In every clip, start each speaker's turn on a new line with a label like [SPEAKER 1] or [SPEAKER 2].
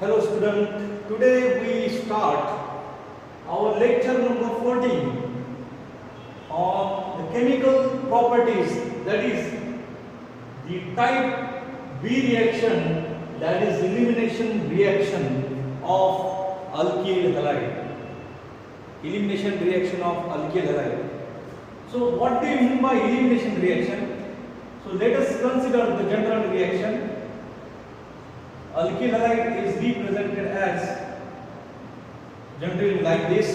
[SPEAKER 1] Hello student, today we start our lecture number 14 on the chemical properties, that is the type B reaction, that is elimination reaction of alkyl halide. Elimination reaction of alkyl halide. So what do you mean by elimination reaction? So let us consider the general reaction. Alkyl halide is represented as generally like this.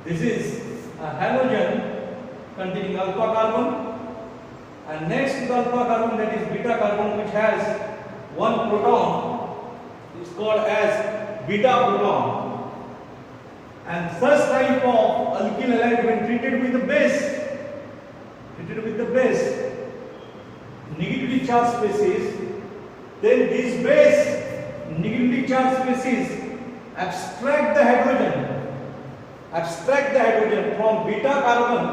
[SPEAKER 1] This is a halogen containing alpha carbon, and next to the alpha carbon, that is beta carbon, which has one proton, is called as beta proton. And such type of alkyl halide, when treated with the base, negatively charged species, then this base negatively charged species abstract the hydrogen from beta carbon,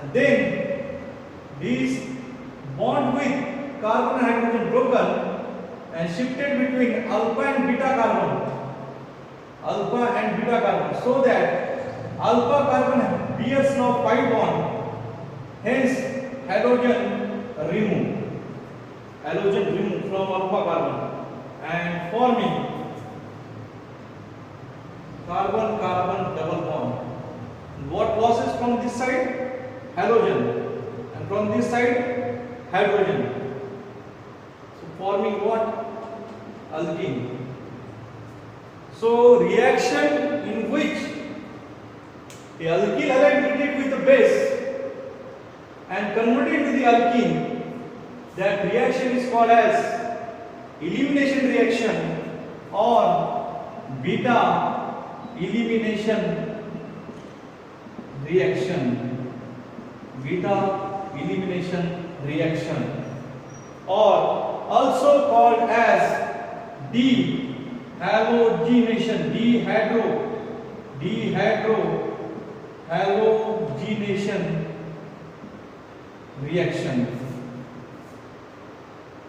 [SPEAKER 1] and then this bond with carbon and hydrogen broken and shifted between alpha and beta carbon, so that alpha carbon bears now pi bond, hence halogen removed from alpha carbon and forming carbon-carbon double bond. What losses from this side? Halogen, and from this side hydrogen. So forming what? Alkene. So reaction in which the alkyl halide treated with the base and converted to the alkene, that reaction is called as elimination reaction or beta elimination reaction, or also called as dehalogenation reaction.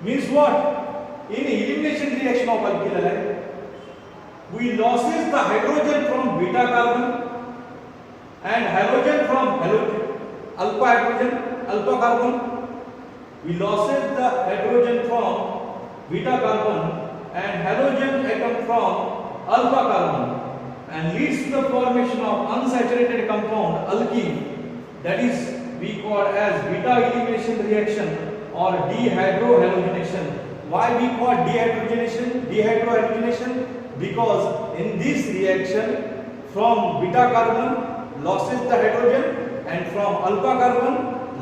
[SPEAKER 1] Means what? In elimination reaction of alkyl halide, we loses the hydrogen from beta carbon and halogen from alpha carbon. We loses the hydrogen from beta carbon and halogen atom from alpha carbon, and leads to the formation of unsaturated compound alkene, that is we call as beta elimination reaction or dehydrohalogenation. Why we call dehydrogenation? Because in this reaction, from beta carbon losses the hydrogen and from alpha carbon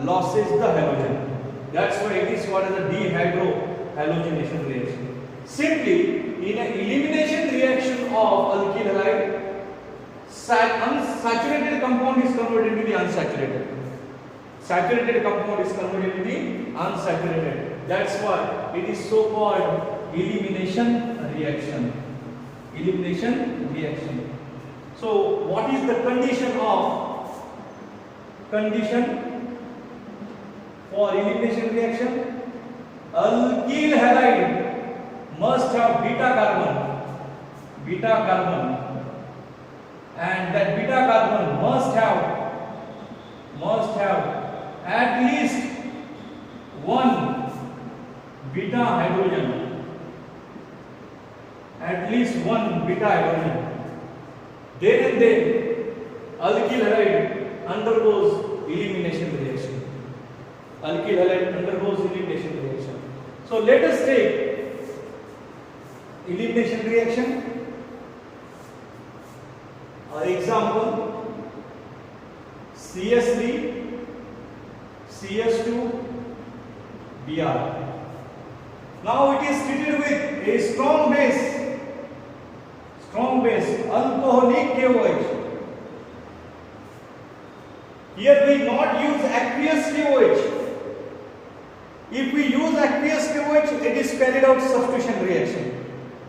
[SPEAKER 1] losses the halogen. That's why it is called as a dehydrohalogenation reaction. Simply, in an elimination reaction of alkyl halide, unsaturated compound is converted into the unsaturated. Saturated compound is converted into the unsaturated. That's why it is so called elimination reaction. So what is the condition for elimination reaction? Alkyl halide must have beta carbon, and that beta carbon must have at least one beta hydrogen. Then and then alkyl halide undergoes elimination reaction. So let us take elimination reaction. Example: CS3 CS2 Br. Now it is treated with a strong base alcoholic KOH. Here we not use aqueous KOH. If we use aqueous KOH, it is carried out substitution reaction.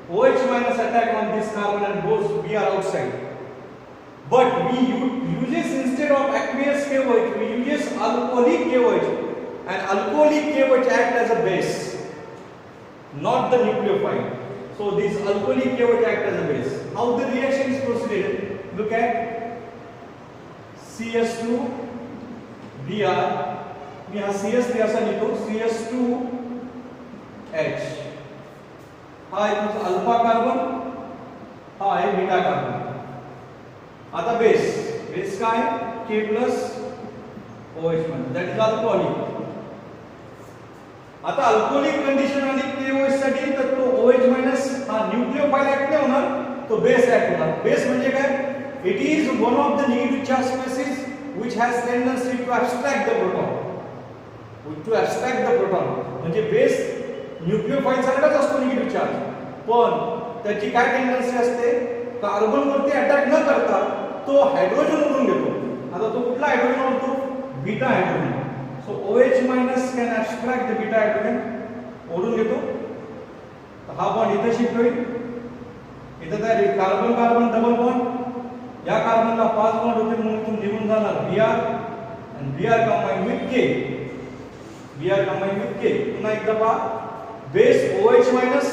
[SPEAKER 1] OH minus attack on this carbon and goes Br outside. But we uses instead of aqueous KOH, we uses alcoholic KOH, and alcoholic KOH act as a base. not the nucleophile. So this alcoholic KOH act as a base. How the reaction is proceeded? Look at CS2 Br. मी हा CS3 असा लिहितो, CS2H. हा आहे तुमचा alpha carbon, हा आहे beta carbon. आता base काय K plus OH minus, that is alcoholic. आता अल्कोहोलिक कंडिशन आणि KOH साठी तर तो OH minus हा न्यूक्लियोफाइल ऍक्ट नाही होणार, तो बेस ऍक्ट होणार. बेस म्हणजे काय? It is one of the negative charge species which has tendency to abstract the proton. म्हणजे बेस न्यूक्लियोफाइल सारखाच असतो निगेटिव्ह चार्ज, पण त्याची काय टेंडन्सी असते? कार्बन वरती अटॅक न करता तो हायड्रोजन ओढून घेतो. आता तो कुठला हायड्रोजन ओढतो? Beta hydrogen. So OH minus can abstract the beta hydrogen, ओढून घेतो. हा बॉन्ड इथे शिफ्ट होईल, इथे तयार कार्बन कार्बन डबल बॉन्ड. या कार्बनला 5 बॉन्ड होते म्हणून इथून निघून जाणार Br and Br combined with K. पुन्हा एकदा पहा, base OH minus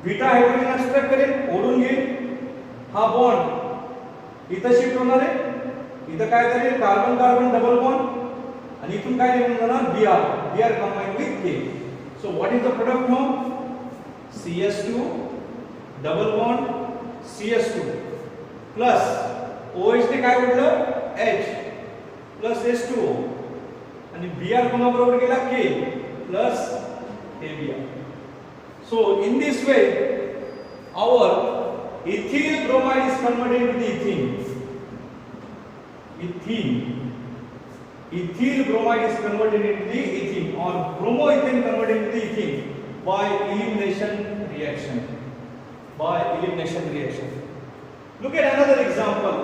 [SPEAKER 1] beta hydrogen abstract करेल, ओढून घेईल. हा बॉन्ड इथे शिफ्ट होणार आहे, इथे काय करेल? कार्बन कार्बन डबल बॉन्ड आणि इथून काय निघून जाणार? Br combined with K. So what is the product now? CS2 double bond CS2 plus OH ने काय उरलं? H plus H2O आणि Br कोणाबरोबर गेला? K plus ABr. So in this way our ethyl bromide is converted into the ethene. Ethyl bromide is converted into the ethene, or bromoethane converted into the ethene by elimination reaction. Look at another example.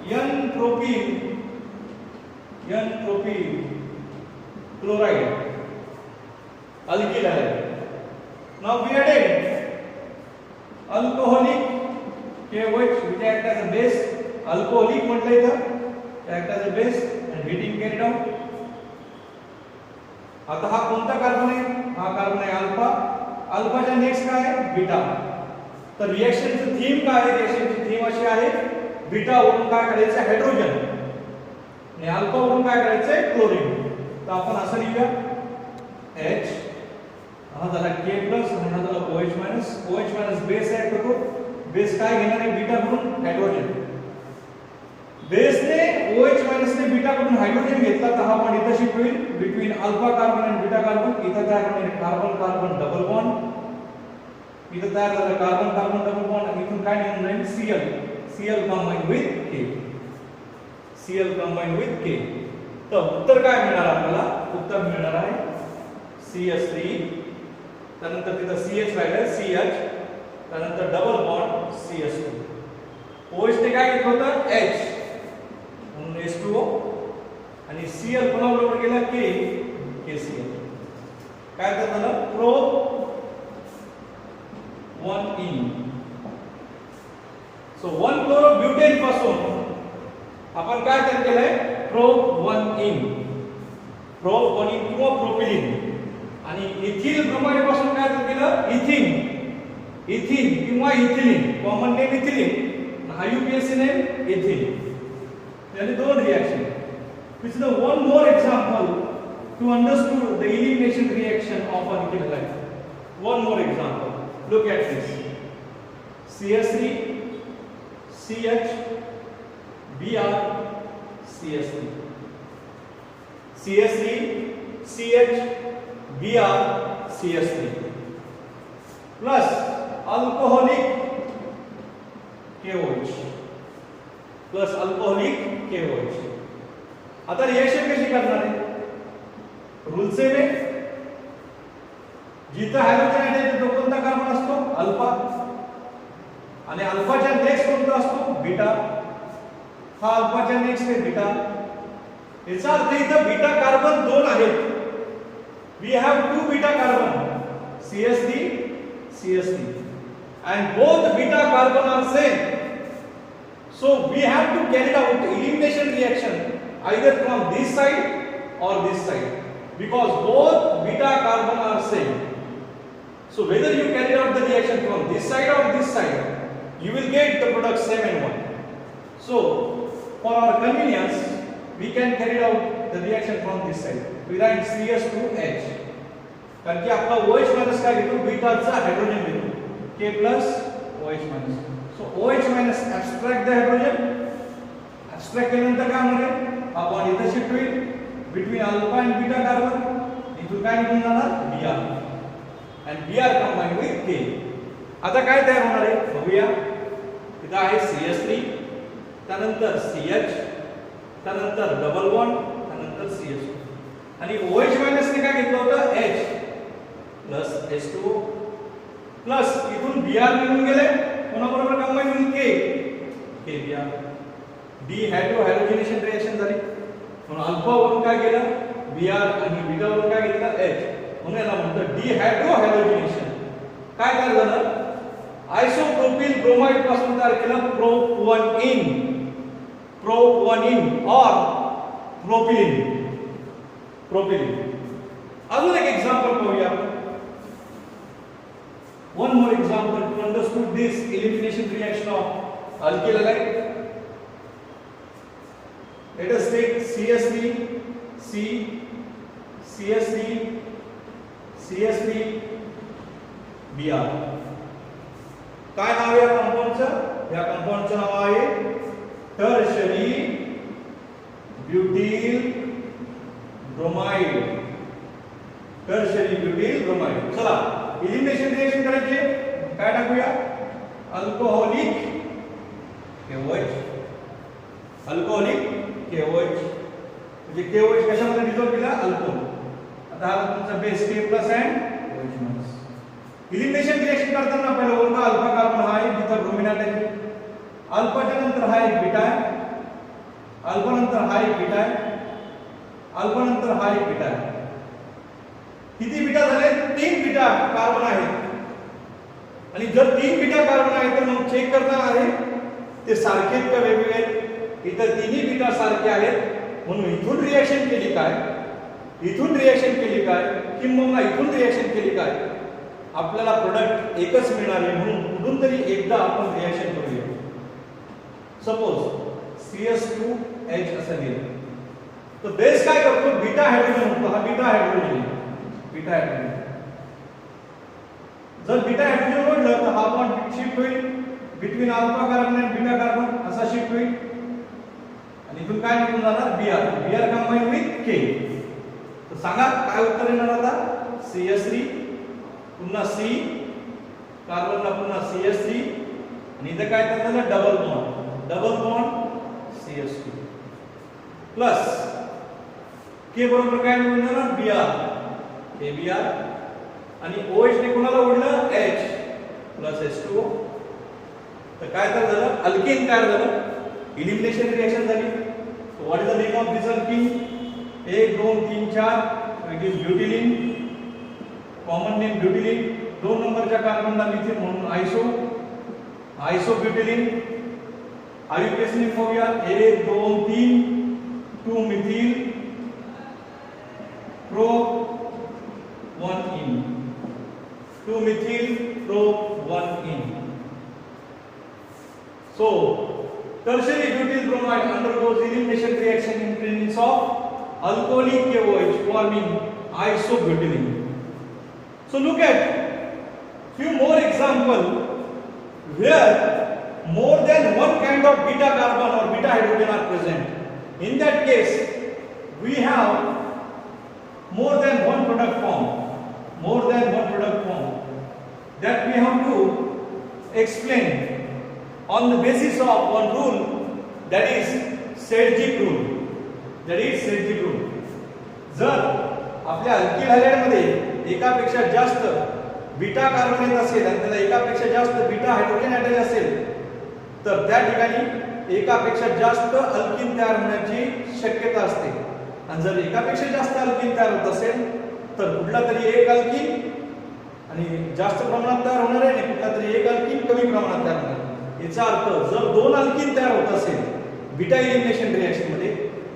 [SPEAKER 1] N-propyl chloride, alkyl halide. Now we added alcoholic KOH which act as a base. Alcoholic म्हटलं इथं, act as a base and heating carried out. आता हा कोणता carbon आहे? हा carbon आहे alpha. अल्फाच्या next काय आहे? बीटा. तर रिएक्शनची थीम काय आहे? रिएक्शनची थीम अशी आहे, बीटा वरून काय काढायचं? हायड्रोजन, आणि अल्फा वरून काय काढायचं? क्लोरीन. तर आपण असं लिहूया, H हा झाला K प्लस आणि हा झाला OH minus. OH minus base add करतो. बेस काय घेणार आहे? बीटा कडून हायड्रोजन. बेसने OH मायनस ने बीटा कडून हायड्रोजन घेतला तर हा बॉन्ड इथे शिफ्ट होईल बिटवीन अल्फा कार्बन आणि बीटा कार्बन. इथे तयार होणार कार्बन कार्बन डबल बॉन्ड. इथे तयार झाला कार्बन कार्बन डबल बॉन्ड आणि इथून काय निघून जाईल? Cl combined with K. तर उत्तर काय मिळणार आपल्याला? उत्तर मिळणार आहे CS3, त्यानंतर तिथं CH राहिलं CH, त्यानंतर डबल बॉन्ड CS2. OH ने काय घेतलं होतं? H म्हणून H2O आणि Cl कोणाबरोबर गेला? KCl. काय झालं? Pro 1ene. सो 1-chlorobutane पासून आपण काय तयार केलंय? प्रोप 1ene किंवा प्रोपिलिन. आणि इथिल ब्रोमाइड पासून काय तयार केलं? इथिन किंवा ethylene. Common name ethylene, IUPAC name इथिन. यानी दोन reaction. This is the one more example to understand the elimination reaction of alkyl halide. One more example. Look at this. CS3 CH Br CS3. CS3 CH Br CS3 plus alcoholic KOH plus alcoholic KOH. आता reaction कशी करणार आहे? Rule same आहे. जिथं hydrogen आहे तिथे कोणता carbon असतो? अल्फा. आणि अल्फाच्या नेक्स्ट कोणता असतो? बीटा. हा अल्फाच्या नेक्स्ट आहे बीटा. याचा अर्थ इथं बीटा कार्बन दोन आहेत. We have 2 beta carbon, CH3 and both beta carbon are same. So we have to carry out elimination reaction either from this side or this side because both beta carbon are same. So whether you carry out the reaction from this side or this side, you will get the product same and one. So for our convenience, we can carry out the reaction from this side. We write CS2H. कारण की आपला OH minus काय घेतो, बीटाचा hydrogen घेतो, K plus OH minus. So OH minus abstract the hydrogen. Abstract केल्यानंतर काय होणार आहे, हा बॉन्ड इथे शिफ्ट होईल between alpha and beta carbon. इथून काय निघून जाणार, Br. And Br combined with K. आता काय तयार होणार आहे बघूया. इथं आहे CS3, त्यानंतर CH, त्यानंतर डबल बॉन्ड, त्यानंतर CS2. आणि OH मायनस ने काय घेतलं होतं, H प्लस H2O प्लस इथून Br निघून गेले, कोणाबरोबर कंबाईन होईल, K Br. D हायड्रोजनेशन रिएक्शन झाली, म्हणून अल्फा वरून काय केलं, Br, आणि बीटा वरून काय घेतलं, H, म्हणून याला म्हणतात डिहायड्रोजनेशन. काय तयार झालं, आयसोप्रोपिल ब्रोमाइड पासून तयार केलं प्रोप1इन और प्रोपिलिन. अजून एक एग्जांपल पाहूया. One more example to understand this elimination reaction of alkyl halide. Let us take CS3, C, CS3, CS3, Br. काय नाव आहे या कंपाऊंडचं, या कंपाऊंडचं नाव आहे tertiary butyl bromide. Tertiary butyl bromide. चला एलिमिनेशन रिएक्शन करायचे, काय टाकूया, अल्कोहोलिक KOH. अल्कोहोलिक KOH म्हणजे KOH कशामध्ये डिसॉल्व केला, अल्कोहोल. आता हा तुमचा base K plus and OH minus. Elimination reaction करताना पहिला वरचा अल्फा कार्बन हा आहे, तिथं ब्रोमीन आहे, अल्फाच्या नंतर हा एक बीटा आहे, अल्फा नंतर हा एक बीटा आहे, अल्फा नंतर हा एक बीटा आहे. किती बीटा झाले, 3 बीटा कार्बन आहेत. आणि जर 3 बीटा कार्बन आहेत तर मग चेक करणार आहे ते सारखे आहेत का वेगवेगळे आहेत. इथं तिन्ही बीटा सारखे आहेत, म्हणून इथून रिएक्शन केली काय, इथून रिएक्शन केली काय, किंवा इथून रिएक्शन केली काय, आपल्याला प्रोडक्ट एकच मिळणार आहे. म्हणून कुठून तरी एकदा आपण रिएक्शन करूया. सपोज CS2H असं लिहिलं तर बेस काय करतो, बीटा हायड्रोजन होतो, हा बीटा हायड्रोजन. बीटा हायड्रोजन जर बीटा हायड्रोजन ओढलं तर हा बॉन्ड शिफ्ट होईल बिटवीन अल्फा कार्बन आणि बीटा कार्बन, असा शिफ्ट होईल. आणि इथून काय निघून जाणार, Br कंबाईन विथ K. तर सांगा काय उत्तर येणार आता, CS3 पुन्हा C, कार्बनला पुन्हा CS3, आणि इथे काय झालं, double bond CS2 plus K बरोबर काय निघून जाणार, Br, Br, आणि OH ने कोणाला ओढलं, H प्लस H2O. तर काय तयार झालं, अल्केन तयार झालं. एलिमिनेशन रिएक्शन झाली. So what is the name of this alkene, 1 2 3 4, it is butylene, common name butylene. 2 नंबरच्या कार्बनला मिथिल म्हणून आयसोब्युटिलिन. आयुर्वेद नेम पाहूया, 1 2 3, 2 Mithil प्रो1इन, 2 methyl pro1इन. So tertiary butyl bromide undergoes elimination reaction in presence of alcoholic KOH forming isobutylene. So look at few more example where more than one kind of beta carbon or beta hydrogen are present. In that case we have more than one product form, that we have to explain on the basis of one rule, that is Selznick rule. जर आपल्या alkyl halide मध्ये एकापेक्षा जास्त beta carbon येत असेल आणि त्याला एकापेक्षा जास्त बीटा हायड्रोजन अटॅच असेल तर त्या ठिकाणी एकापेक्षा जास्त अल्किन तयार होण्याची शक्यता असते. आणि जर एकापेक्षा जास्त अल्किन तयार होत असेल तर कुठला तरी एक अल्किन आणि जास्त प्रमाणात तयार होणार आहे आणि कुठला तरी एक अल्किन कमी प्रमाणात तयार होणार. याचा अर्थ जर 2 अल्किन तयार होत असेल बीटा एलिमिनेशन रिएक्शन मध्ये,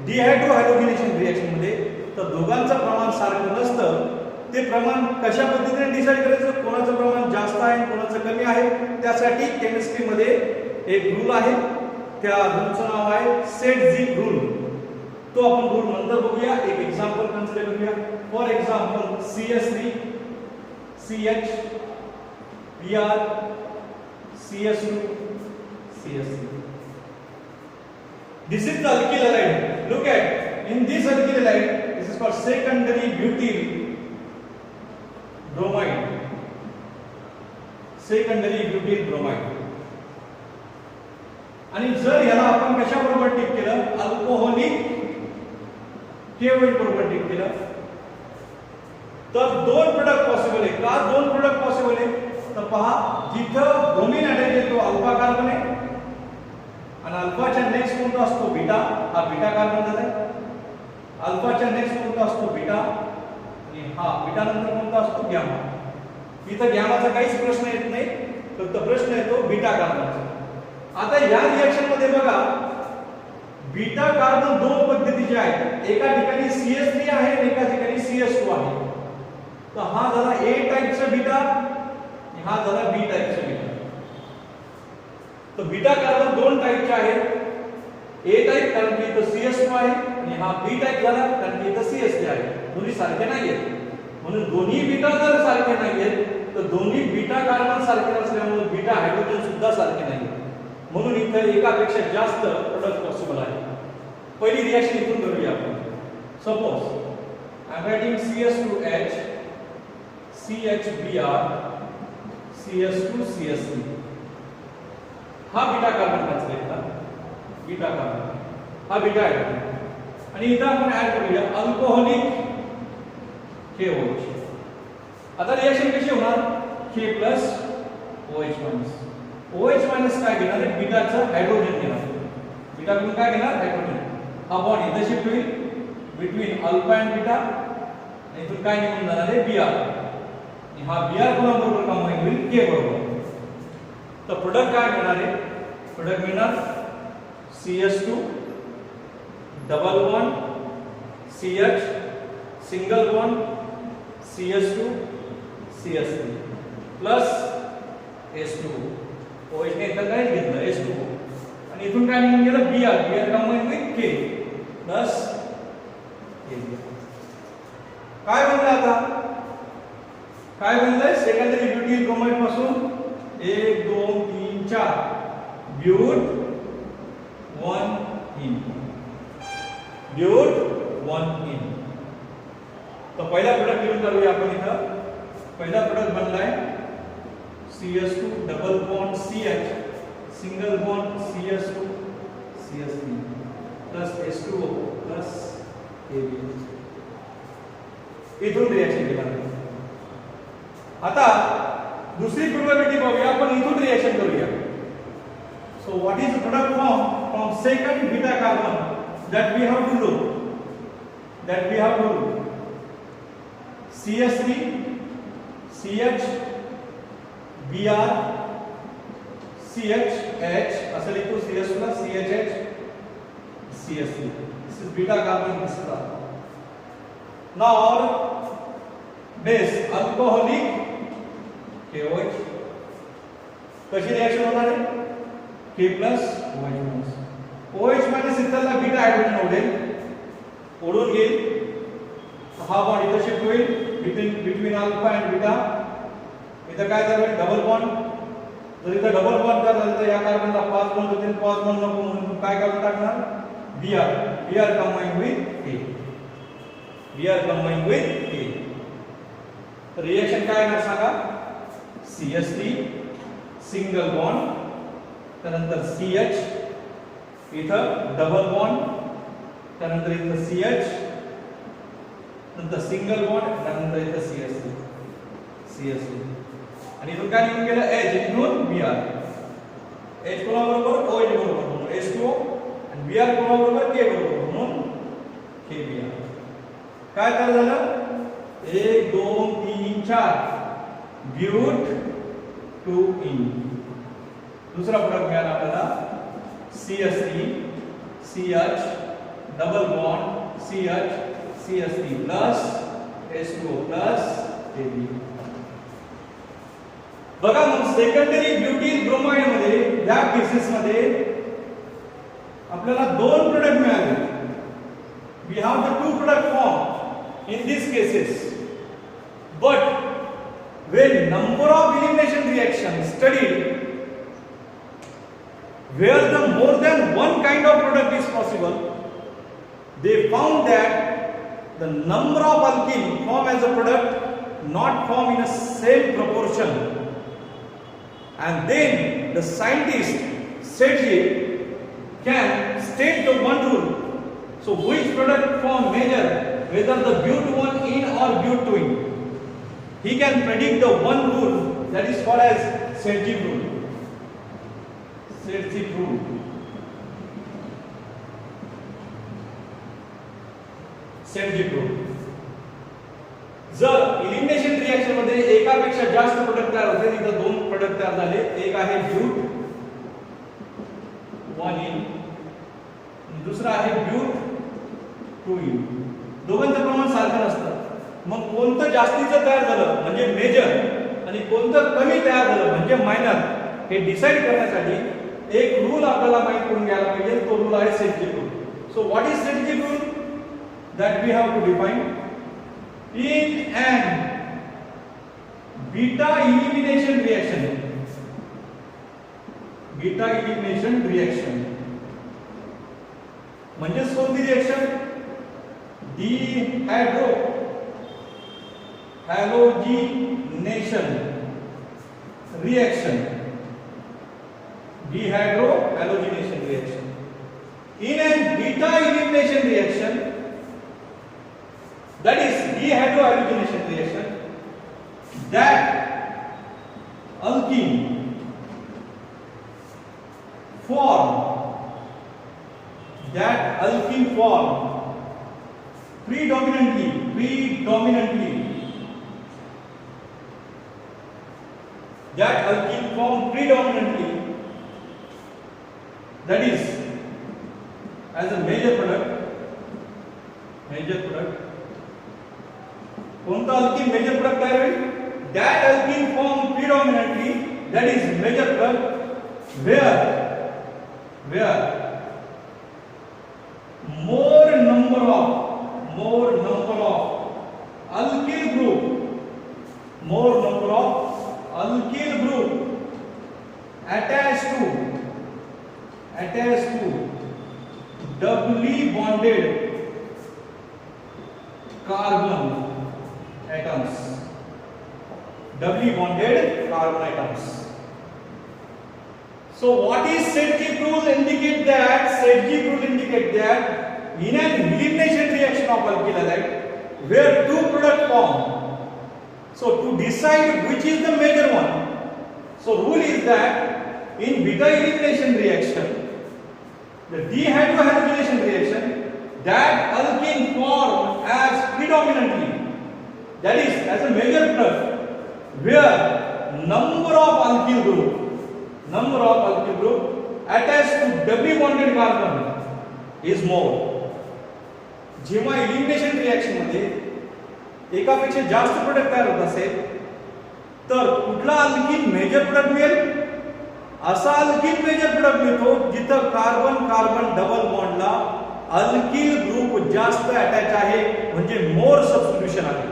[SPEAKER 1] डिहायड्रोहायड्रोजनेशन रिएक्शन मध्ये, तर दोघांचं प्रमाण सारखं नसतं. ते प्रमाण कशा पद्धतीने डिसाईड करायचं, कोणाचं प्रमाण जास्त आहे कोणाचं कमी आहे, त्यासाठी केमिस्ट्रीमध्ये एक रूल आहे. त्या रूलचं नाव आहे सेट झिग रूल. तो आपण रूल नंतर बघूया. एक एक्झाम्पल कन्सिडर करूया. For example CS3 CH Br CS2 CS3. This is the alkyl halide. Look at in this alkyl halide, this is called secondary butyl bromide. Secondary butyl bromide. आणि जर याला आपण कशा बरोबर टिक केलं, अल्कोहोलिक KOH बरोबर टिक केलं, तर दोन प्रोडक्ट पॉसिबल आहे. का दोन प्रोडक्ट पॉसिबल आहे? तर पहा, जिथं ब्रोमीन अटॅच आहे तो अल्फा कार्बन आहे आणि अल्फाच्या नेक्स्ट कोणता असतो बीटा, हा बीटा कार्बन झाला. अल्फाच्या नेक्स्ट कोणता असतो बीटा आणि हा बीटा नंतर कोणता असतो गॅमा. इथं गॅमाचा काहीच प्रश्न येत नाही, फक्त प्रश्न येतो बीटा कार्बनचा. आता या रिएक्शन मध्ये बघा, बीटा कार्बन दोन पद्धतीचे आहेत. एका ठिकाणी CS3 आहे आणि एका ठिकाणी CS2 आहे. तर हा झाला A टाइपचा बीटा आणि हा झाला B टाइपचा बीटा. तर बीटा कार्बन दोन टाइपचे आहेत. A टाइप कारण की इथं CS2 आहे आणि हा B टाइप झाला कारण की इथं CS3 आहे. दोन्ही सारखे नाहीयेत. म्हणून दोन्ही बीटा जर सारखे नाहीयेत तर दोन्ही बीटा कार्बन सारखे नसल्यामुळे बीटा हायड्रोजन सुद्धा सारखे नाहीयेत. म्हणून इथे एकापेक्षा जास्त प्रोडक्ट पॉसिबल आहे. पहिली रिएक्शन इथून करूया आपण. Suppose I am writing CS2H CHBr CS2 CS3. हा beta carbon consider beta carbon, हा बीटा हायड्रोजन. आणि इथं आपण ऍड करूया अल्कोहोलिक KOH. आता रिएक्शन कशी होणार? K plus OH minus. OH minus काय घेणार आहे? बीटाचं हायड्रोजन घेणार. बीटा कडून काय घेणार? हायड्रोजन. हा बॉन्ड इथे शिफ्ट होईल बिटवीन अल्फा अँड बीटा आणि इथून काय निघून जाणार आहे? Br. आणि हा Br कोणाबरोबर कंबाईन होईल? K बरोबर. तर प्रोडक्ट काय मिळणार आहे? प्रोडक्ट मिळणार CS2 double bond CH single bond CS2 CS3 plus S2. OH ने इथं काय घेतलं? S2. आणि इथून काय निघून गेलं? Br combine with K plus K. काय बनलं आता? काय बनलंय? सेकंडरी ब्युटील ब्रोमाइड पासून 1 2 3 4 ब्यूट 1 इन. ब्यूट 1 इन. तर पहिला प्रोडक्ट लिहून करूया आपण. इथं पहिला प्रोडक्ट बनलाय CS2 double bond CH single bond CS2 CS3 plus S2O plus AB. इथून रिएक्शन केलं. आता दुसरी प्रोबॅबिलिटी बघूया आपण. इथून रिएक्शन करूया. So what is the product form from second beta carbon that we have to do? CS3 CH Br CHH असेल इथं CS ला CHH CS3. This is beta carbon crystal. Now our base alcoholic KOH. कशी reaction होणार आहे? K plus OH minus. OH minus इथला beta hydrogen ओढून घेईल. हा बॉन्ड इथं शिफ्ट होईल बिटवीन अल्फा अँड बीटा. इथं काय झालं? Double bond. जर इथं डबल बॉन्ड झालं तर या कार्बनला 5 बॉन्ड होतील. 5 बॉन्ड नको म्हणून काय करून टाकणार? Br combine with K. Br combine with K. तर रिएक्शन काय येणार सांगा? CS3 सिंगल बॉन्ड त्यानंतर CH इथं डबल बॉन्ड त्यानंतर इथं CH नंतर सिंगल बॉन्ड त्यानंतर इथं CS3 आणि इथून काय निघून गेलं? H इथून Br. H कोणाबरोबर? OH बरोबर म्हणून S2O आणि Br कोणाबरोबर? K बरोबर म्हणून KBr. काय तयार झालं? 1 2 3 4 ब्यूट 2 इन. दूसरा प्रोडक्ट मिळाला आपल्याला CS3 CH double bond CH CS3 plus S2O plus steric. बघा मग सेकंडरी ब्युटील ब्रोमाइड मध्ये या केसेस मध्ये आपल्याला दोन प्रोडक्ट मिळाले. We have the two product form in this cases, but when number of elimination reactions studied where the more than one kind of product is possible, they found that the number of alkene formed as a product not formed in a same proportion. And then the scientist Sergey can state the one rule. So which product form measure whether the but in or but in. He can predict the one rule that is called as Sergey rule. Sergey rule. Sergey rule. जर elimination reaction मध्ये एकापेक्षा जास्त product तयार होते, तिथे दोन product तयार झाले, एक आहे ब्यूट 1 इन, दुसरा आहे ब्यूट 2 इन. दोघांचं प्रमाण सारखं नसतं. मग कोणतं जास्तीचं तयार झालं म्हणजे मेजर आणि कोणतं कमी तयार झालं म्हणजे मायनर, हे डिसाइड करण्यासाठी एक रूल आपल्याला माहित करून घ्यायला पाहिजे. तो रूल आहे Saytzeff rule. So what is Saytzeff rule? That we have to define. In an beta elimination reaction म्हणजे कोणती रिएक्शन? halogenation reaction. Dehydrohalogenation reaction. In a beta elimination reaction, that is dehydrohalogenation reaction, that alkene form predominantly that is as a major product. कोणता alkene major product तयार होईल? That alkene formed predominantly, that is major product, where more number of alkyl group attached to doubly bonded carbon atoms. So what is Sergey rule indicate that? In an elimination reaction of alkyl halide where two products form, so to decide which is the major one, so rule is that in beta elimination reaction, the dehydrohalogenation reaction, that alkene formed as predominantly, that is as a major product, where number of alkyl group attached to doubly bonded carbon is more. जेव्हा elimination reaction मध्ये एकापेक्षा जास्त product तयार होत असेल तर कुठला alkyne major product मिळेल? असा अल्कीन मेजर प्रोडक्ट मिळतो जिथं कार्बन कार्बन डबल बॉन्डला अल्कील ग्रुप जास्त अटॅच आहे, म्हणजे मोर सबस्टिट्यूशन आहे.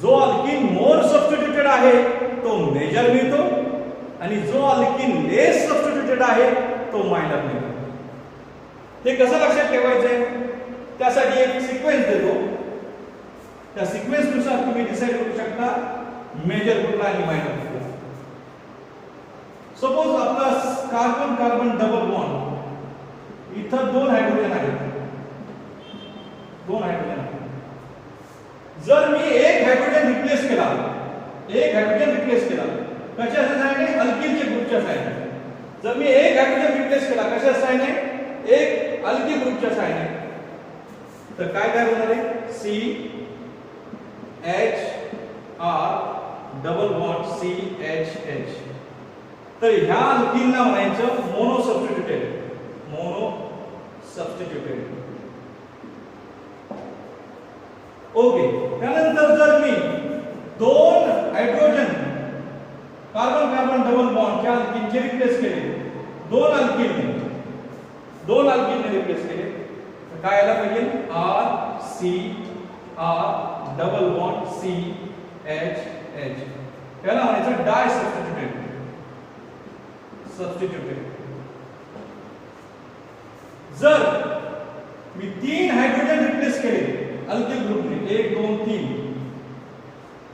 [SPEAKER 1] जो अल्कीन मोर सबस्टिट्यूटेड आहे तो मेजर मिळतो आणि जो अल्कीन लेस सबस्टिट्यूटेड आहे तो मायनर मिळतो. ते कसं लक्षात ठेवायचंय? त्यासाठी एक सिक्वेन्स देतो. त्या सिक्वेन्स नुसार तुम्ही डिसाइड करू शकता मेजर कुठला आणि मायनर कुठला. सपोज आपला कार्बन कार्बन डबल बॉन्ड, इथं दोन हायड्रोजन आहेत. जर मी एक हायड्रोजन रिप्लेस केला कशाच्या सहाय्याने? अल्कीलच्या ग्रुपच्या सहाय्याने. जर मी एक हायड्रोजन रिप्लेस केला कशाच्या सहाय्याने? एक अल्कील ग्रुपच्या सहाय्याने, तर काय तयार होणार आहे? CHR double bond CHH. तर ह्या अल्कीनला म्हणायचं मोनो सबस्टिट्यूटेड. ओके. त्यानंतर जर मी इथे रिप्लेस केले दोन अल्किलने रिप्लेस केले तर काय आलं पाहिजे R C R double bond C H H याला म्हणायचं डाय सबस्टिट्यूटेड जर मी 3 हायड्रोजन रिप्लेस केले अल्किल ग्रुपने 1 2 3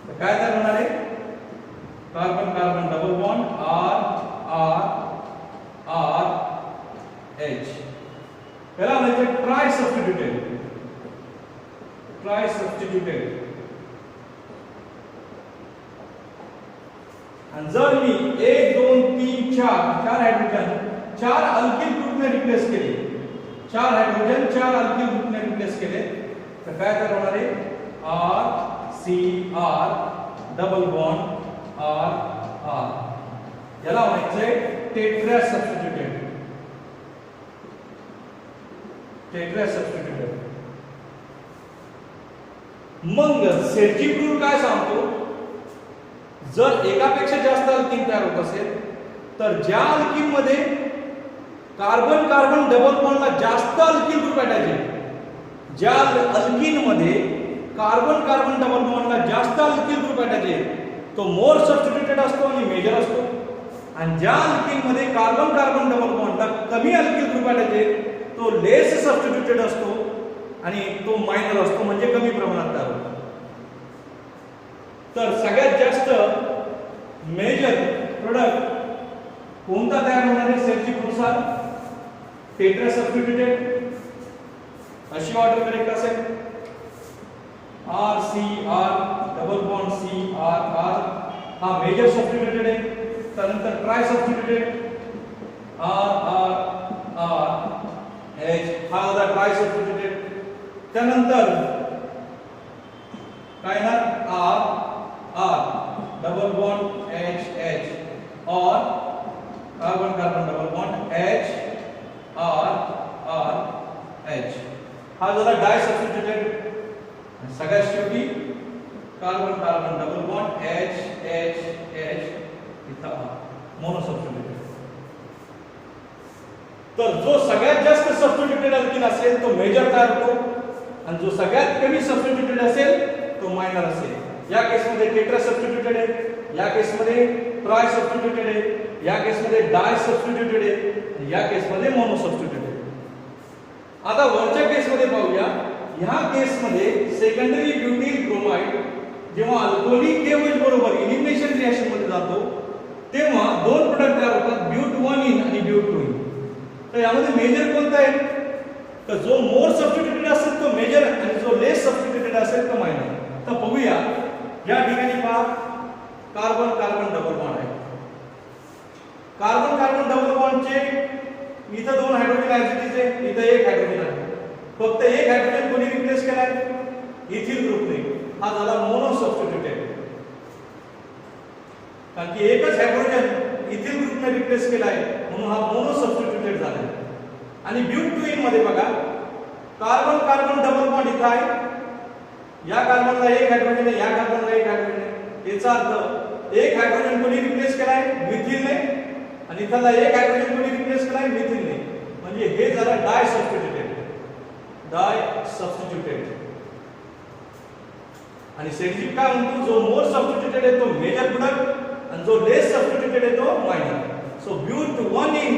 [SPEAKER 1] तर काय तयार होणार आहे carbon carbon double bond R R R H याला म्हणायचं ट्राय सबस्टिट्यूटेड आणि जर मी 1 2 3 4 हायड्रोजन 4 अल्किल ग्रुपने रिप्लेस केले 4 हायड्रोजन 4 अल्किल ग्रुपने रिप्लेस केले तर काय तयार होणार आहे R C R double bond R R याला म्हणायचंय टेट्रा सबस्टिट्यूटेड मग सेल्जिक रूल काय सांगतो जर एकापेक्षा जास्त अल्किन तयार होत असेल तर ज्या अल्किन मध्ये कार्बन कार्बन डबल बॉन्डला जास्त अल्किल ग्रुप भेटायचे ज्या अल्किन मध्ये कार्बन कार्बन डबल बॉन्डला जास्त अल्किल ग्रुप भेटायचे तो मोर सबस्टिट्यूटेड असतो आणि मेजर असतो आणि ज्या अल्किन मध्ये कार्बन कार्बन डबल बॉन्डला कमी अल्किल ग्रुप भेटायचे तो लेस सबस्टिट्यूटेड असतो आणि तो मायनर असतो म्हणजे कमी प्रमाणात तयार होतो तर सगळ्यात जास्त मेजर प्रोडक्ट कोणता तयार होणार आहे सेल्जिक नुसार टेट्रा सबस्टिट्यूटेड अशी ऑर्डर करेक्ट असेल R C R double bond C R R हा मेजर सबस्टिट्यूटेड आहे त्यानंतर try substituted R R R H हा होता ट्राय सबस्टिट्यूटेड त्यानंतर काय ना R R double bond H H और carbon carbon double bond H R R H हा झाला डाय सबस्टिट्यूटेड सगळ्यात शेवटी carbon carbon double bond H H H इथं मोनो सबस्टिट्यूटेड तर जो सगळ्यात जास्त सबस्टिट्यूटेड अल्किन असेल तो मेजर तयार होतो आणि जो सगळ्यात कमी सबस्टिट्यूटेड असेल तो मायनर असेल या केस मध्ये टेट्रा सबस्टिट्यूटेड आहे या केस मध्ये ट्राय सबस्टिट्यूटेड आहे या केस मध्ये डाय सबस्टिट्यूटेड आहे या केस मध्ये मोनो सबस्टिट्यूटेड आहे आता वरच्या केस मध्ये पाहूया ह्या केस मध्ये सेकंडरी ब्युटिल ब्रोमाइड जेव्हा अल्कोहोलिक केओएच बरोबर एलिमिनेशन रिएक्शन मध्ये जातो तेव्हा दोन प्रोडक्ट तयार होतात ब्यूट 1 इन आणि ब्यूट 2 इन तर यामध्ये मेजर कोणता आहे तर जो मोर सबस्टिट्यूटेड असेल तो मेजर आणि जो लेस सबस्टिट्यूटेड असेल तो मायनर तर बघूया या ठिकाणी पहा कार्बन कार्बन डबल बॉन्ड आहे कार्बन कार्बन डबल बॉन्डचे इथं दोन हायड्रोजन ऍसिडचे इथं एक हायड्रोजन आहे फक्त एक हायड्रोजन कोणी रिप्लेस केलाय इथिल ग्रुपने हा झाला मोनो सबस्टिट्यूटेड कारण की एकच हायड्रोजन इथिल ग्रुपने रिप्लेस केलाय म्हणून हा मोनो सबस्टिट्यूटेड झाला आणि ब्यूट 2 इन मध्ये बघा कार्बन कार्बन डबल बॉन्ड इथं आहे या कार्बनला एक हायड्रोजन आहे या कार्बनला एक हायड्रोजन आहे याचा अर्थ एक हायड्रोजन कोणी रिप्लेस केलाय मिथिलने आणि इथला एक हायड्रोजन कोणी रिप्लेस केलाय मिथिलने म्हणजे हे झालं डाय सबस्टिट्यूटेड आणि सेल्जिक काय म्हणतो जो मोर सबस्टिट्यूटेड आहे तो मेजर प्रोडक्ट आणि जो लेस सबस्टिट्यूटेड आहे तो minor so but 1 ene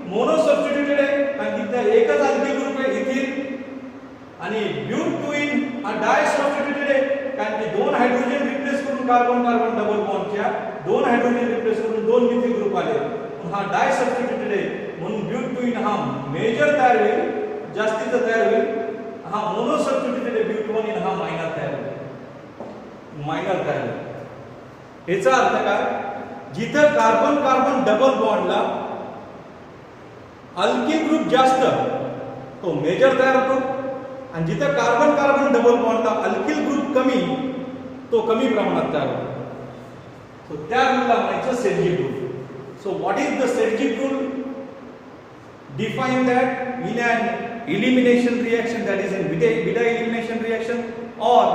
[SPEAKER 1] mono substituted आहे कारण तिथे एकच अल्किल ग्रुप आहे इथिल आणि ब्यूट 2 इन हा डाय सबस्टिट्यूटेड आहे कारण की दोन हायड्रोजन रिप्लेस करून कार्बन कार्बन डबल बॉन्डच्या दोन हायड्रोजन रिप्लेस करून दोन मिथिल ग्रुप आले म्हणून हा डाय सबस्टिट्यूटेड आहे म्हणून ब्यूट 2 इन हा मेजर तयार होईल जास्तीचा तयार होईल हा मोनो सबस्टिट्यूटेड ब्यूट 1 इन हा मायनर तयार होईल याचा अर्थ काय जिथे कार्बन कार्बन डबल बॉन्डला अल्किल ग्रुप जास्त तो मेजर तयार होतो आणि जिथे कार्बन कार्बन डबल बॉन्डला अल्किल ग्रुप कमी तो कमी प्रमाणात तयार होतो सो त्या रूलला म्हणायचं Saytzeff rule so what is the Saytzeff rule define that in an elimination reaction that is in beta elimination reaction or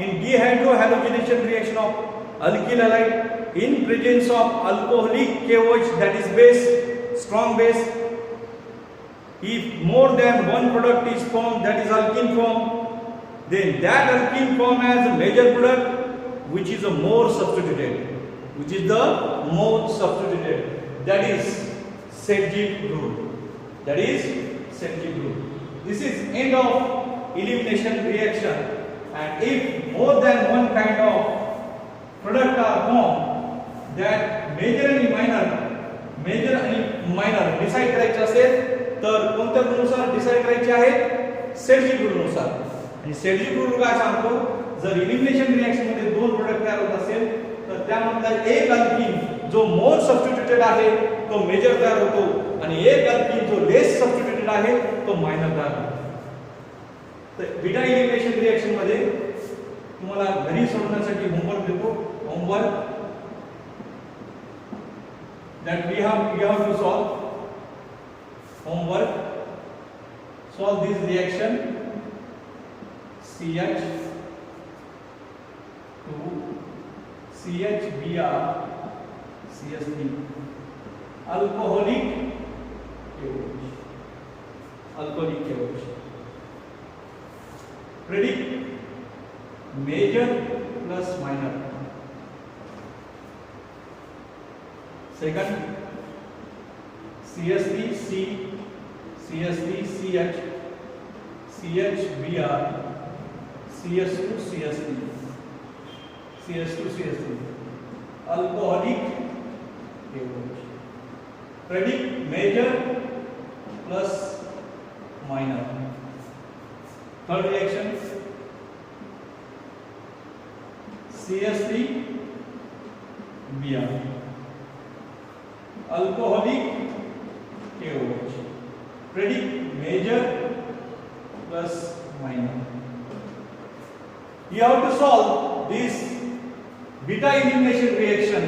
[SPEAKER 1] in dehydrohalogenation reaction of alkyl halide in presence of alcoholic KOH, that is base, strong base. If more than one product is formed, that is alkene form, then that alkene form has a major product which is a more substituted, which is the more substituted. That is Seljuk rule. That is Seljuk rule. This is end of elimination reaction. And if more than one kind of product are formed, that major and minor decide करायचे असेल तर कोणत्या रूलनुसार decide करायचे आहेत? सेल्जिक रूलनुसार. आणि सेल्जिक rule काय सांगतो, जर एलिमिनेशन रिएक्शन मध्ये दोन प्रोडक्ट तयार होत असेल तर त्यामधला एक अल्कीन जो मोर सबस्टिट्यूटेड आहे तो मेजर तयार होतो आणि एक अल्कीन जो लेस सबस्टिट्यूटेड आहे तो मायनर तयार होतो. तर बीटा एलिमिनेशन रिएक्शन मध्ये तुम्हाला घरी सोडवण्यासाठी होमवर्क देतो. Homework that we have to solve. Homework, solve this reaction CH to CHBr CSP alcoholic KOH. Alcoholic KOH. Predict major plus minor. Second, CSP C, CSP CH, CHBr, CS2 CSP, CS2 CSP, alcoholic KOH. Predict major plus minor. Third reaction, CS3 Br, alcoholic KOH. Predict major plus minor. You have to solve this beta elimination reaction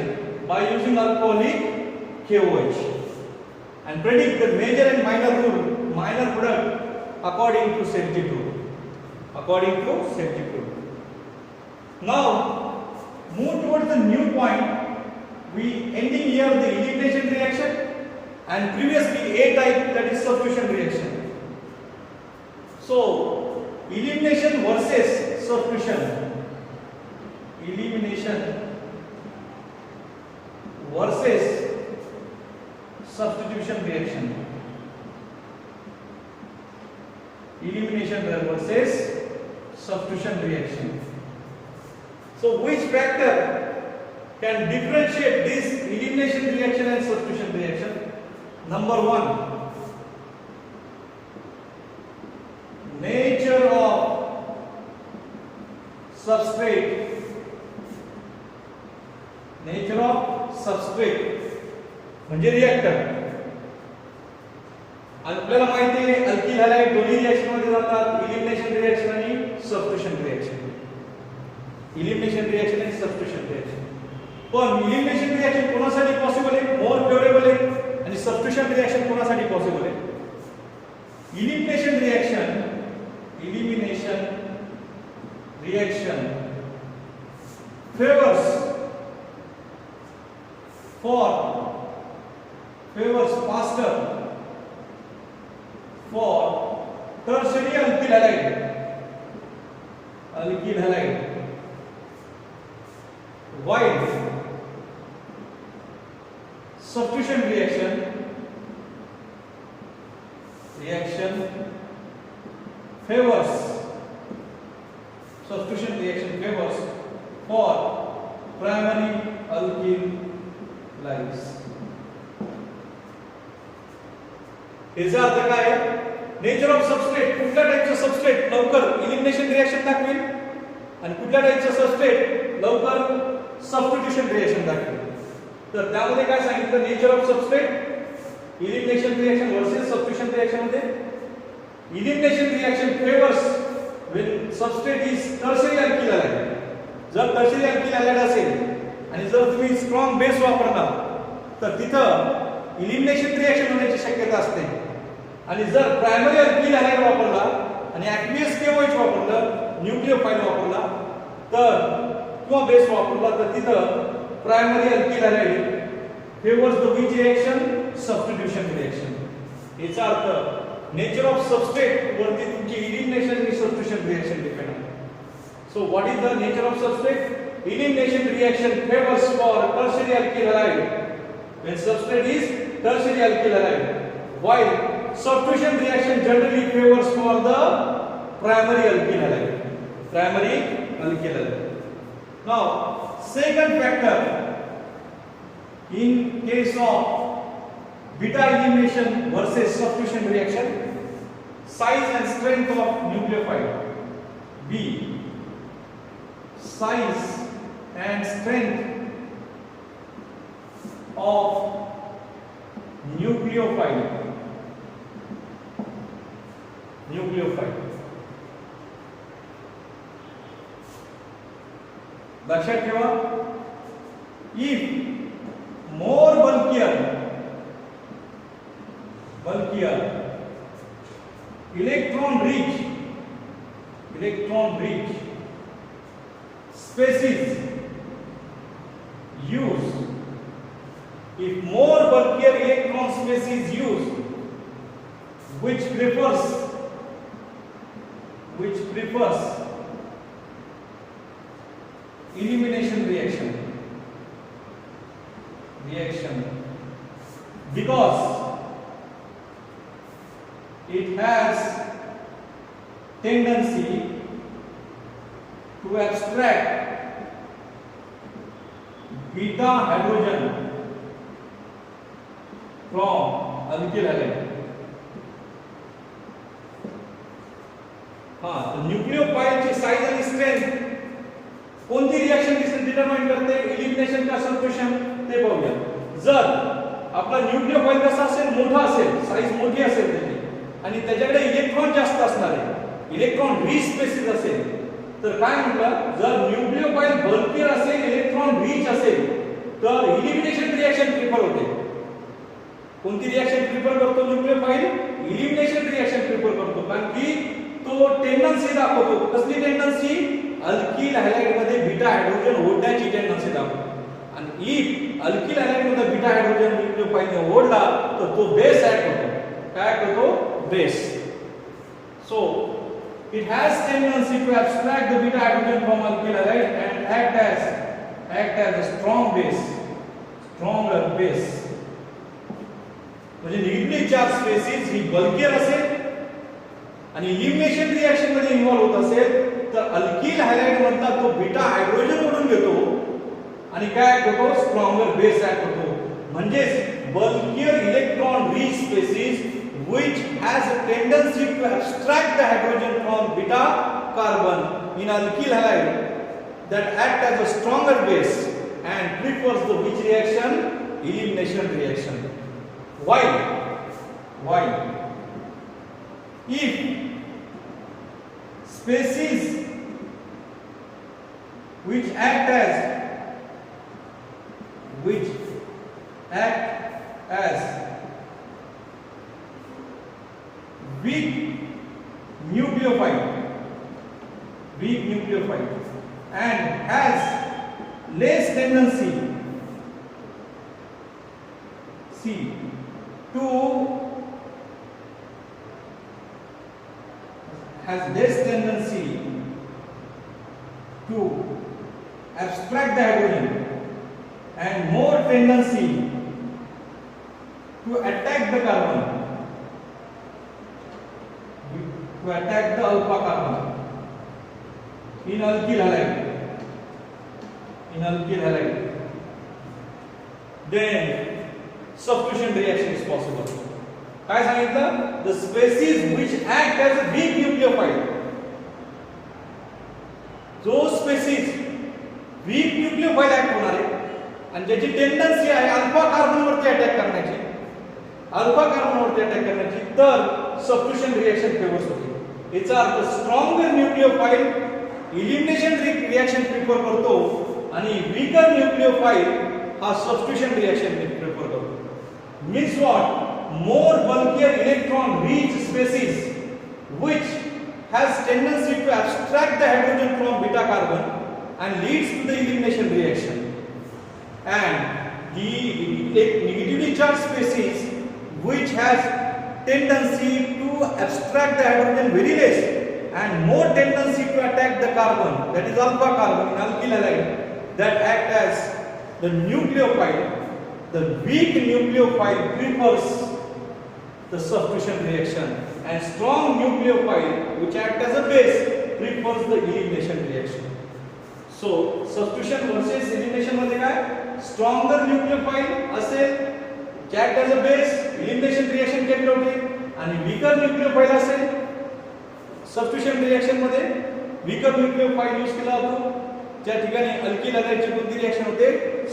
[SPEAKER 1] by using alcoholic KOH and predict the major and minor product according to Seljuk rule. According to Seljuk rule. Now move towards the new point. We ending here the elimination reaction and previously A type, that is substitution reaction. So elimination versus substitution. Elimination versus substitution reaction. Elimination versus substitution reaction. So which factor can differentiate this elimination reaction and substitution reaction? Number one, nature of substrate. Nature of substrate म्हणजे reactor. आपल्याला माहिती आहे alkyl halide दोन्ही reaction मध्ये जातात, elimination reaction आणि substitution reaction. Elimination reaction आणि substitution reaction. पण एलिमिनेशन रिएक्शन कोणासाठी पॉसिबल आहे? मोर फेवरेबल आहे. आणि सबस्टिट्यूशन रिएक्शन कोणासाठी पॉसिबल आहे? Elimination reaction favors faster for tertiary alkyl halide, while substitution reaction favors for primary alkyl halides. याचा अर्थ काय आहे? नेचर ऑफ सबस्ट्रेट, कुठल्या टाइपचं सबस्ट्रेट लवकर एलिमिनेशन रिएक्शन दाखवेल आणि कुठल्या टाइपचं सबस्ट्रेट लवकर सबस्टिट्यूशन रिएक्शन दाखवेल. तर त्यामध्ये काय सांगितलं? Nature of substrate elimination reaction versus substitution reaction मध्ये elimination reaction favours when substrate is tertiary alkyl halide. जर टर्शियरी अल्किल हॅलाइड असेल आणि जर तुम्ही स्ट्रॉंग बेस वापरला तर तिथं एलिमिनेशन रिएक्शन होण्याची शक्यता असते. आणि जर प्रायमरी अल्किल हॅलाइड वापरला आणि ॲक्वियस केओएच वापरलं, न्यूक्लिओफाइल वापरला तर किंवा बेस वापरला तर तिथं primary alkyl halide favours the which reaction substitution reaction. याचा अर्थ नेचर ऑफ सबस्ट्रेट वरती तुमची इलिमिनेशन आणि सबस्टिट्यूशन रिएक्शन डिपेंड आहे. सो what is the nature of substrate? Elimination reaction favors for tertiary alkyl halide when substrate is tertiary alkyl halide, while substitution reaction generally favors for the primary alkyl halide. Primary alkyl halide. Now, second factor in case of beta elimination versus substitution reaction, size and strength of nucleophile. B. Size and strength of nucleophile. लक्षात ठेवा, if more bulkier electron rich species used, if more bulkier electron species used, which prefers elimination reaction because it has tendency to abstract beta hydrogen from alkyl halide. तो nucleophile ची size आणि strength कोणती reaction determine करते elimination का substitution ते पाहूया. जर आपला न्यूक्लियोफाइल कसा असेल, मोठा असेल, साइज मोठी असेल त्याची आणि त्याच्याकडे इलेक्ट्रॉन जास्त असणार आहे, इलेक्ट्रॉन रिच स्पेसिस असेल, तर काय म्हटलं, जर न्यूक्लियोफाइल बल्कियर असेल, इलेक्ट्रॉन रिच असेल तर इलिमिनेशन रिएक्शन प्रिफर होते. कोणती रिएक्शन प्रिफर करतो न्यूक्लियोफाइल? इलिमिनेशन रिएक्शन प्रिफर करतो, कारण की तो टेंडन्सी दाखवतो. कसली टेंडन्सी? अल्किल हॅलाइड मध्ये बीटा हायड्रोजन ओढण्याची टेंडन्सी दाखवतो. आणि इफ अल्किल हॅलाइड मध्ये बीटा हायड्रोजन न्यूक्लियोफाइलने ओढला तर तो बेस ऍक्ट होतो. काय करतो? Base. So it has tendency to abstract the beta hydrogen from alkyl halide and act as a stronger base. म्हणजे निगेटिव्ह चार्ज स्पेसिस ही bulkier असेल आणि इलिमिनेशन रिएक्शन मध्ये इन्व्हॉल्व होत असेल तर अल्किल हॅलाइड मधला तो बीटा हायड्रोजन ओढून घेतो आणि काय होतो? स्ट्रॉंगर बेस ऍक्ट होतो. म्हणजे bulkier electron rich species which has a tendency to abstract the hydrogen from beta carbon in alkyl halide that act as a stronger base and prefers the which reaction? Elimination reaction. While if species which act as weak nucleophile and has less tendency to abstract the hydrogen and more tendency to attack the carbon, to attack the alpha carbon in alkyl halide, then substitution reaction is possible. काय सांगितलं? The species which act as a weak nucleophile, जो spaces weak nucleophile act होणार आहे आणि ज्याची tendency आहे alpha carbon वरती attack करण्याची, तर सबस्टिट्यूशन रिएक्शन फेवर्स होते. याचा अर्थ stronger nucleophile elimination reaction prefer करतो आणि वीकर न्यूक्लियोफाइल हा सबस्टिट्यूशन रिएक्शन प्रिफर करतो. Means what? More bulkier electron rich species which has tendency to abstract the hydrogen from beta carbon and leads to the elimination reaction. And the negatively charged species which has tendency to abstract the hydrogen very less and more tendency to attack the carbon, that is alpha carbon in alkyl halide, that act as the nucleophile. The weak nucleophile prefers the substitution reaction, and strong nucleophile which act as a base prefers the elimination reaction. So substitution versus elimination मध्ये काय, stronger nucleophile असेल जे act as a base elimination reaction केली होती, आणि weaker nucleophile असेल substitution reaction मध्ये weaker nucleophile use केला जातो, ज्या ठिकाणी अल्किल हॅलाइडची कोणती रिएक्शन होते,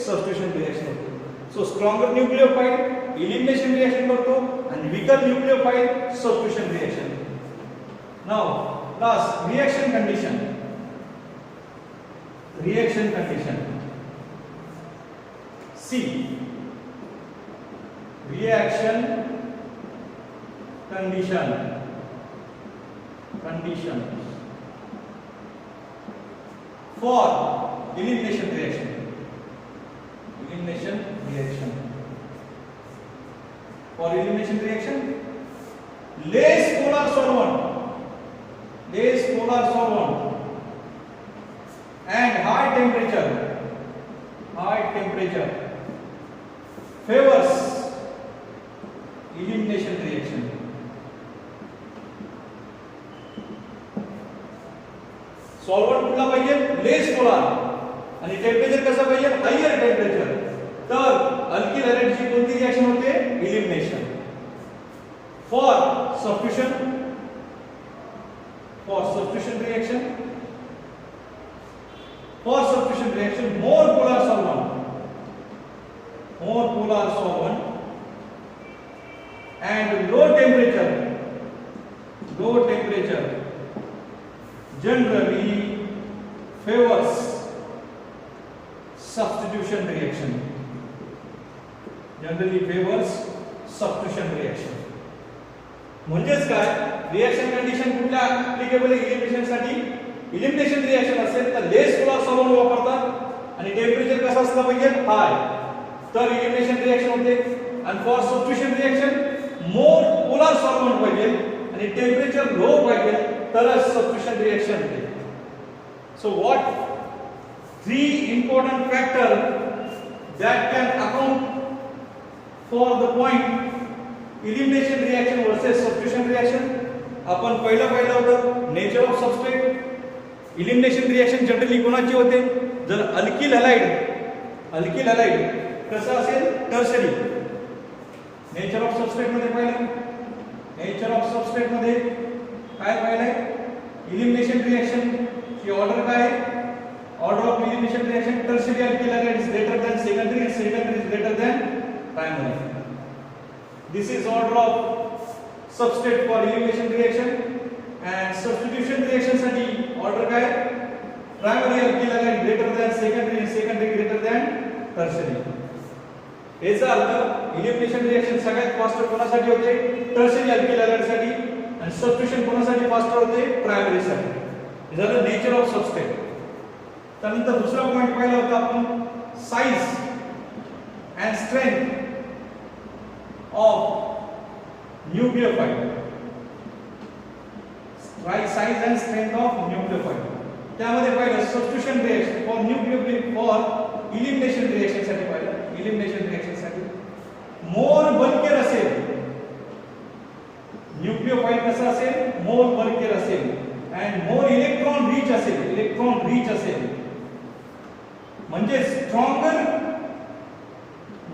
[SPEAKER 1] सबस्टिट्यूशन रिएक्शन होते. सो स्ट्रॉंगर न्यूक्लियोफाइल एलिमिनेशन रिएक्शन करतो आणि weaker nucleophile substitution reaction. Now last reaction condition. Reaction condition C. Reaction condition for elimination reaction. For elimination reaction, less polar solvent and high temperature favors elimination reaction. Solvent कुठला पाहिजे, less polar, आणि temperature कसं पाहिजे, higher temperature. तर alkyl हॅलाइडची कोणती reaction होते, elimination. For substitution reaction more polar solvent and low temperature generally favors substitution reaction. म्हणजेच काय, रिएक्शन कंडिशन कुठल्या ऍप्लिकेबल एलिमिनेशन साठी, एलिमिनेशन रिएक्शन असेल तर लेस पोलार सॉल्व्हंट वापरतात आणि टेम्परेचर कसं असलं पाहिजे, हाय, तर एलिमिनेशन रिएक्शन होते. आणि for substitution reaction more polar solvent पाहिजे आणि टेम्परेचर लो पाहिजे तरच सबस्टिट्यूशन रिएक्शन होते. So what 3 important factor that can account for the point elimination reaction versus substitution reaction. आपण पहिलं होतं nature of substrate. Elimination reaction generally कोणाची होते, जर अल्किल हॅलाइड कसं असेल, टर्शरी. नेचर ऑफ सबस्ट्रेट मध्ये पाहिलं, नेचर ऑफ सबस्ट्रेट मध्ये काय पाहिलंय, एलिमिनेशन रिएक्शन ची ऑर्डर काय आहे, order of elimination reaction tertiary alkyl halide is greater than secondary and secondary is greater than primary. This is order of substrate for elimination reaction. And substitution reaction साठी order काय, primary alkyl halide greater than secondary and secondary greater than tertiary. याचा अर्थ elimination reaction सगळ्यात fast कोणासाठी होते, tertiary alkyl halide साठी, आणि substitution कोणासाठी fast होते, primary साठी. हे झालं नेचर ऑफ सबस्ट्रेट. त्यानंतर दुसरा पॉइंट पाहिला होता आपण, size and strength of nucleophile. Size and strength of nucleophile. त्यामध्ये पाहिलं substitution reaction for nucleophile, for elimination reaction साठी पाहिलं, एलिमिनेशन रिएक्शन साठी मोर बल्कियर असेल, न्यूक्लियोफाइल कसं असेल, मोर बल्कियर असेल, and मोर इलेक्ट्रॉन रिच असेल, म्हणजे स्ट्रॉंगर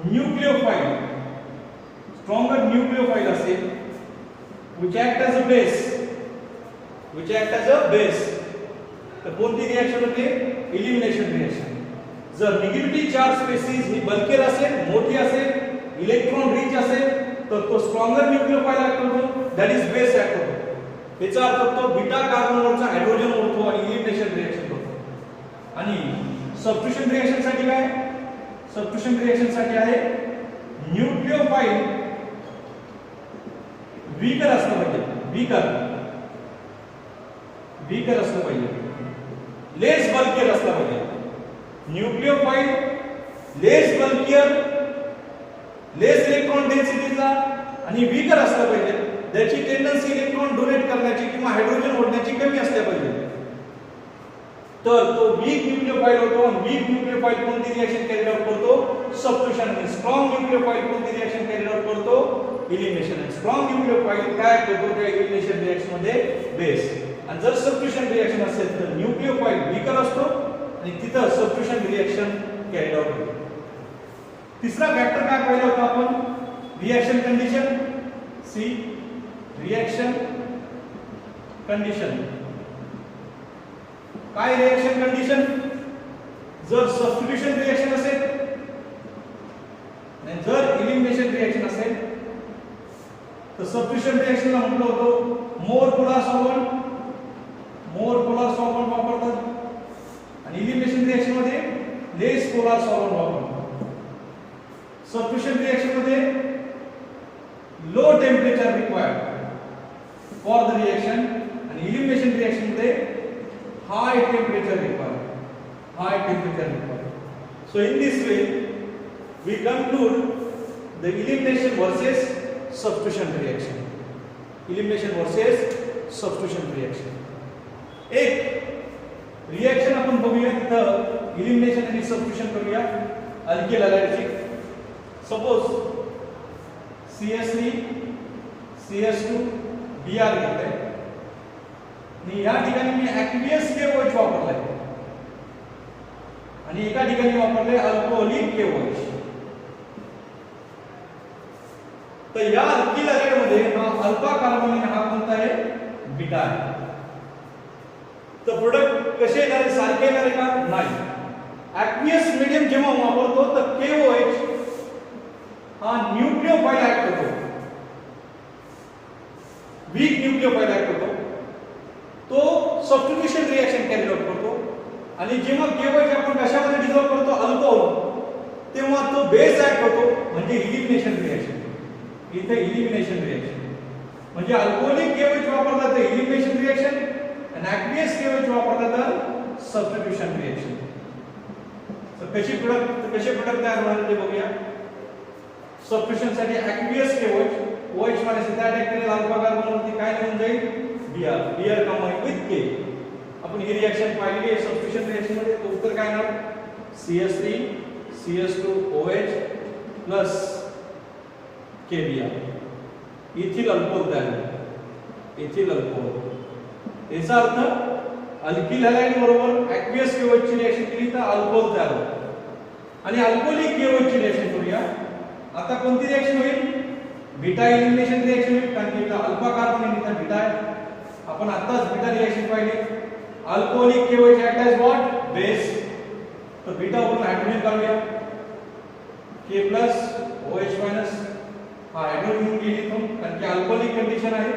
[SPEAKER 1] न्यूक्लियोफाइल असेल, which act as a base. तर कोणती रिएक्शन होते, एलिमिनेशन रिएक्शन. जर निगेटिव्हली चार्ज स्पेसिस ही बल्कियर असेल, मोठी असेल, इलेक्ट्रॉन रिच असेल, तर तो स्ट्रॉंगर न्यूक्लियोफाइल ऍक्ट होतो, दॅट इज बेस ऍक्ट होतो. याचा अर्थ तो बीटा कार्बनवरचा हायड्रोजन ओढतो आणि एलिमिनेशन रिएक्शन होतो. आणि सबस्टिट्यूशन रिएक्शन साठी काय, सबस्टिट्यूशन रिएक्शन साठी आहे न्यूक्लियोफाइल वीकर असलं पाहिजे, लेस बल्कियर असलं पाहिजे. Nucleophile less bulkier, less electron डेन्सिटीचा आणि वीकर असला पाहिजे, त्याची टेंडन्सी इलेक्ट्रॉन डोनेट करण्याची किंवा हायड्रोजन ओढण्याची कमी असल्या पाहिजे. तर तो वीक न्यूक्लियोफाइल होतो. आणि वीक न्यूक्लियोफाइल कोणती रिएक्शन कॅरी आउट करतो? सबस्टिट्यूशन. आणि स्ट्रॉंग न्यूक्लियोफाइल कोणती रिएक्शन कॅरी आउट करतो? एलिमिनेशन. आणि स्ट्रॉंग न्यूक्लियोफाइल काय करतो त्या एलिमिनेशन रिएक्शन मध्ये? बेस. आणि जर सबस्टिट्यूशन रिएक्शन असेल तर न्यूक्लियोफाइल वीकर असतो आणि तिथं सबस्टिट्यूशन रिएक्शन कॅरी आउट होते. तिसरा फॅक्टर काय पाहिला होता आपण? Reaction condition. See reaction condition. काय रिएक्शन कंडिशन? जर सबस्टिट्यूशन रिएक्शन असेल आणि जर एलिमिनेशन रिएक्शन असेल तर सबस्टिट्यूशन रिएक्शनला म्हटलं होतं मोर पोलार सॉल्व्हंट वापरतात आणि एलिमिनेशन रिएक्शन मध्ये लेस पोलार सॉल्व्हंट वापरतात. सबस्टिट्यूशन रिएक्शन मध्ये low temperature required for the reaction आणि एलिमिनेशन रिएक्शन मध्ये high temperature required. So in this way we conclude the elimination versus substitution reaction. एक reaction आपण बघूया तिथं एलिमिनेशन आणि सबस्टिट्यूशन करूया. Alkyl हॅलाइडची. Suppose CH3 CH2 Br घेतलंय आणि या ठिकाणी मी ऍक्वियस KOH वापरलाय आणि एका ठिकाणी वापरले अल्कोहोलिक KOH. तर या अल्किल हॅलाइड मध्ये हा अल्फा कार्बन आणि हा कोणता आहे? बीटा आहे. तर प्रोडक्ट कसे येणार आहे? सारखे येणार आहे का? नाही. ऍक्वियस मीडियम जेव्हा वापरतो तर KOH हा न्यूक्लियोफाइल ऍक्ट होतो, वीक न्यूक्लियोफाइल ऍक्ट होतो. तो सबस्टिट्यूशन रिएक्शन कॅरी आउट करतो आणि जेव्हा KOH आपण कशामध्ये डिझॉल्व करतो? अल्कोहोल, तेव्हा तो बेस ऍक्ट होतो म्हणजे एलिमिनेशन रिएक्शन. इथे एलिमिनेशन रिएक्शन म्हणजे अल्कोहोलिक KOH वापरला तर एलिमिनेशन रिएक्शन आणि ऍक्वियस KOH वापरला तर सबस्टिट्यूशन रिएक्शन. तर कसे प्रोडक्ट तयार होणार ते बघूया. सबस्टिट्यूशन साठी ऍक्वियस KOH OH मायनस इथे अटॅक केलेला अल्फा कार्बन वरती काय निघून जाईल? Br combine with K. आपण ही रिएक्शन पाहिली आहे सबस्टिट्यूशन रिएक्शन मध्ये. तो उत्तर काय येणार? CH3 CH2 OH plus KBr. Ethyl alcohol तयार होईल. Ethyl alcohol. याचा अर्थ अल्किल हॅलाइड बरोबर ऍक्वियस KOH ची रिएक्शन केली तर अल्कोहोल तयार होईल. आणि अल्कोहोलिक KOH ची रिएक्शन करूया. आता कोणती रिएक्शन होईल? बीटा एलिमिनेशन रिएक्शन होईल कारण की इथं अल्फा कार्बन आणि इथं बीटा आहे. आपण आताच बीटा रिएक्शन पाहिली. Alcoholic KOH act as what? Base. तर बीटा वरून हायड्रोजन काढूया. K प्लस OH मायनस हा हायड्रोजन गेली इथून कारण की अल्कोहोलिक कंडिशन आहे.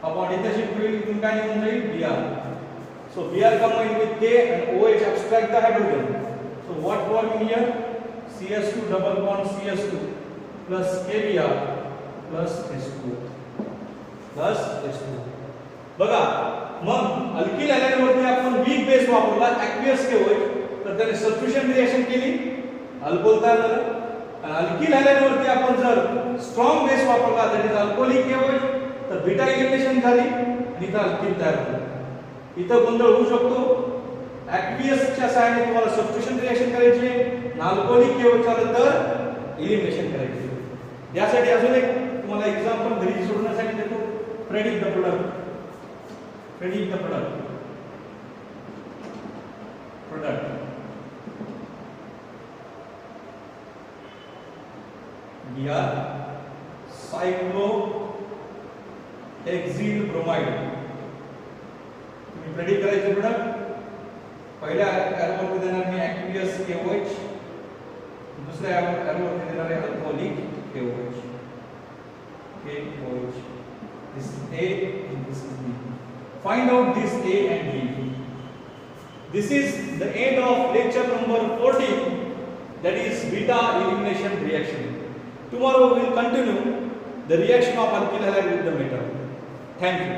[SPEAKER 1] आपण इथे शिफ्ट होईल. इथून काय निघून जाईल? Br. So Br combined with K and OH abstract the hydrogen. So what forming here? CH2 double bond CH2 plus KBr plus H2 plus H2. बघा मग अल्किल हॅलाइड वरती आपण वीक बेस वापरला ऍक्वियस KOH तर त्याने सबस्टिट्यूशन रिएक्शन केली, alcohol तयार झालं. आणि अल्किल हॅलाइड वरती आपण जर स्ट्रॉंग बेस वापरला दॅट इज अल्कोहोलिक KOH तर बीटा एलिमिनेशन झाली आणि इथं अल्किल तयार झालं. इथं गोंधळ होऊ शकतो. ऍक्वियसच्या सहाय्याने तुम्हाला सबस्टिट्यूशन रिएक्शन करायची आहे, अल्कोहोलिक KOH आलं तर एलिमिनेशन करायची. यासाठी अजून एक तुम्हाला एक्झाम्पल घरी सोडण्यासाठी देतो. Predict the product. Br cyclohexyl bromide. तुम्ही प्रेडिक्ट करायचे प्रोडक्ट. पहिल्या एरो वरती देणार मी ऍक्वियस KOH, दुसऱ्या एरो वरती देणार आहे alcoholic KOH. This is A and this is B. Find out this A and B. This is the end of lecture number 14, that is beta elimination reaction. Tomorrow we will continue the reaction of alkyl halide with the metal. Thank you.